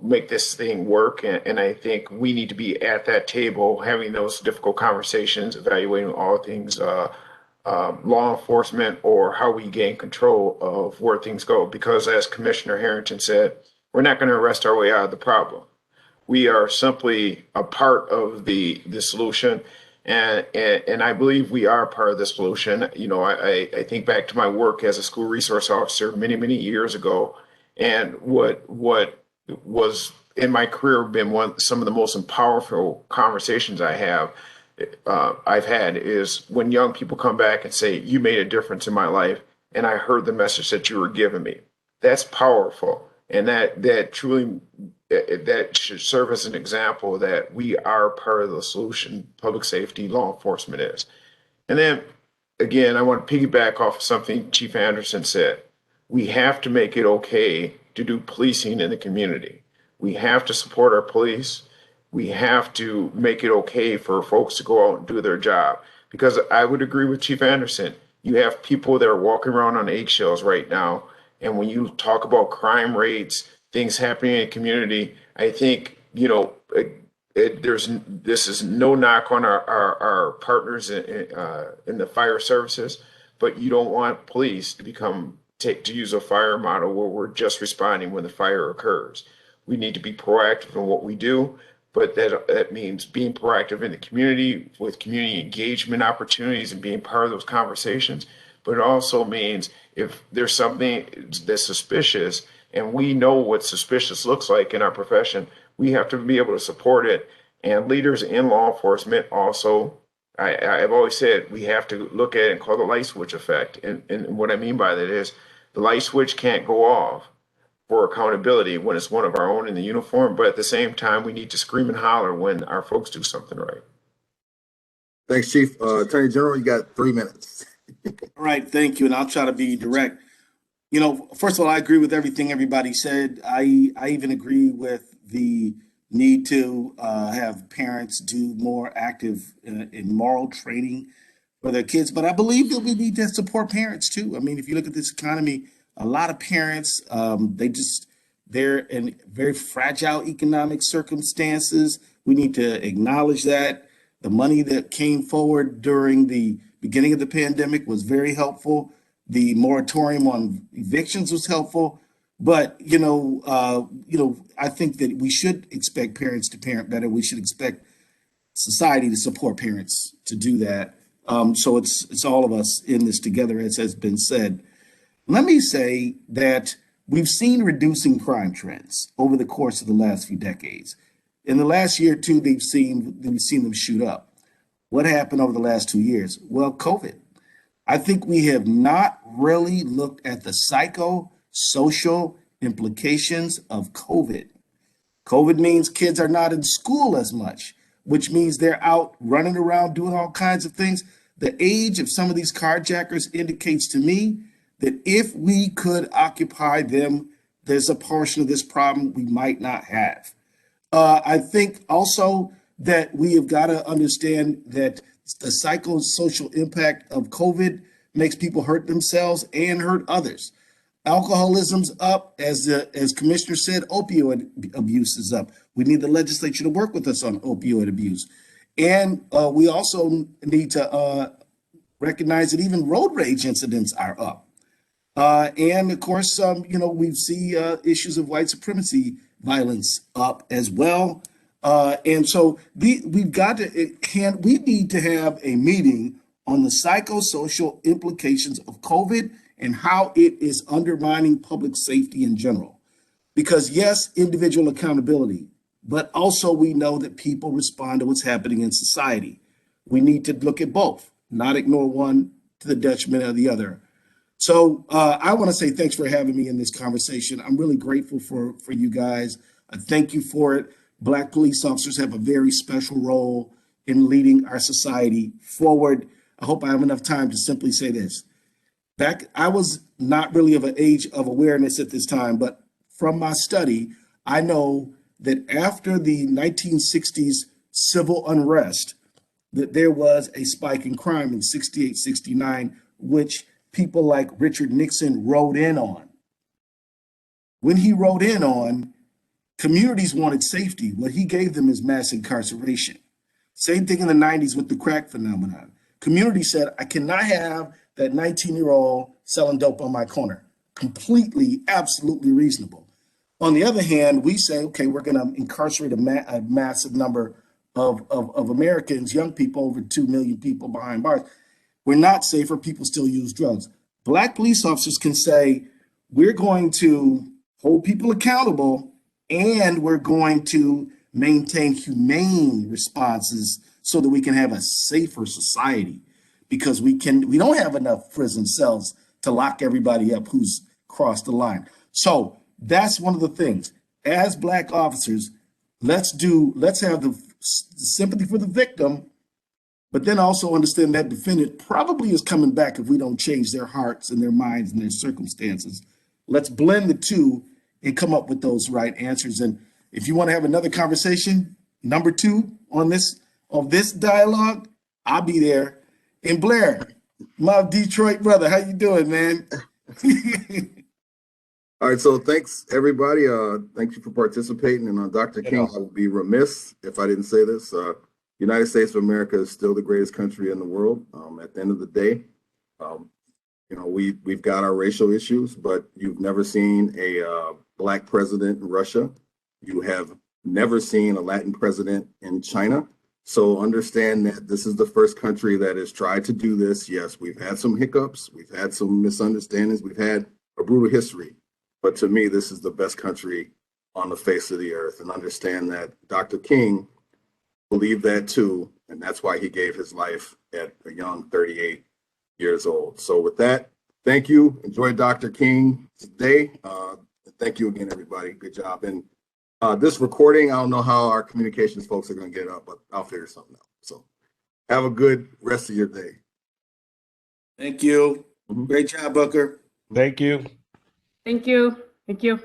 make this thing work. And I think we need to be at that table, having those difficult conversations, evaluating all things law enforcement or how we gain control of where things go. Because as Commissioner Harrington said, we're not going to arrest our way out of the problem. We are simply a part of the solution. And I believe we are part of the solution. I think back to my work as a school resource officer many, many years ago, and what was in my career been some of the most powerful conversations I've had is when young people come back and say, "You made a difference in my life, and I heard the message that you were giving me." That's powerful, and that truly. That should serve as an example that we are part of the solution. Public safety, law enforcement is. And then, again, I want to piggyback off of something Chief Anderson said. We have to make it okay to do policing in the community. We have to support our police. We have to make it okay for folks to go out and do their job. Because I would agree with Chief Anderson. You have people that are walking around on eggshells right now. And when you talk about crime rates, things happening in the community, I think, this is no knock on our partners in the fire services, but you don't want police to become to use a fire model where we're just responding when the fire occurs. We need to be proactive in what we do, but that means being proactive in the community with community engagement opportunities and being part of those conversations. But it also means if there's something that's suspicious and we know what suspicious looks like in our profession, we have to be able to support it. And leaders in law enforcement also, I've always said we have to look at it and call the light switch effect. And what I mean by that is the light switch can't go off for accountability when it's one of our own in the uniform, but at the same time, we need to scream and holler when our folks do something right. Thanks, Chief. Attorney General, you got 3 minutes. All right, thank you, and I'll try to be direct. You know, first of all, I agree with everything everybody said. I even agree with the need to have parents do more active in moral training for their kids, but I believe that we need to support parents too. I mean, if you look at this economy, a lot of parents, they're in very fragile economic circumstances. We need to acknowledge that. The money that came forward during the beginning of the pandemic was very helpful. The moratorium on evictions was helpful. But, I think that we should expect parents to parent better. We should expect society to support parents to do that. So it's all of us in this together, as has been said. Let me say that we've seen reducing crime trends over the course of the last few decades. In the last year or two, we've seen them shoot up. What happened over the last 2 years? Well, COVID. I think we have not really looked at the psychosocial implications of COVID. COVID means kids are not in school as much, which means they're out running around doing all kinds of things. The age of some of these carjackers indicates to me that if we could occupy them, there's a portion of this problem we might not have. I think also that we have got to understand that the psychosocial impact of COVID makes people hurt themselves and hurt others. Alcoholism's up, as Commissioner said, opioid abuse is up. We need the legislature to work with us on opioid abuse. And we also need to recognize that even road rage incidents are up. And of course, we see issues of white supremacy violence up as well. And so we need to have a meeting on the psychosocial implications of COVID and how it is undermining public safety in general. Because yes, individual accountability, but also we know that people respond to what's happening in society. We need to look at both, not ignore one to the detriment of the other. So I want to say thanks for having me in this conversation. I'm really grateful for you guys. I thank you for it. Black police officers have a very special role in leading our society forward. I hope I have enough time to simply say this. I was not really of an age of awareness at this time, but from my study, I know that after the 1960s civil unrest, that there was a spike in crime in 68, 69, which people like Richard Nixon rode in on. When he rode in on, communities wanted safety. What he gave them is mass incarceration. Same thing in the 90s with the crack phenomenon. Community said, I cannot have that 19-year-old selling dope on my corner. Completely, absolutely reasonable. On the other hand, we say, okay, we're going to incarcerate a massive number of Americans, young people, over 2 million people behind bars. We're not safer. People still use drugs. Black police officers can say, we're going to hold people accountable and we're going to maintain humane responses so that we can have a safer society, because we don't have enough prison cells to lock everybody up who's crossed the line. So that's one of the things. As Black officers, let's have the sympathy for the victim, but then also understand that defendant probably is coming back if we don't change their hearts and their minds and their circumstances. Let's blend the two and come up with those right answers. And if you want to have another conversation, number 2 on this dialogue, I'll be there. And Blair, my Detroit brother, how you doing, man? All right, so thanks everybody. Thank you for participating. And Dr. King, I would be remiss if I didn't say this. United States of America is still the greatest country in the world. At the end of the day, You know, we've got our racial issues, but you've never seen a black president in Russia. You have never seen a Latin president in China. So understand that this is the first country that has tried to do this. Yes, we've had some hiccups, we've had some misunderstandings, we've had a brutal history. But to me, this is the best country on the face of the earth. And understand that Dr. King believed that too. And that's why he gave his life at a young 38 years old. So with that, thank you. Enjoy Dr. King today. Thank you again, everybody. Good job. And this recording, I don't know how our communications folks are going to get it up, but I'll figure something out. So have a good rest of your day. Thank you. Mhm. Great job, Booker. Thank you. Thank you. Thank you.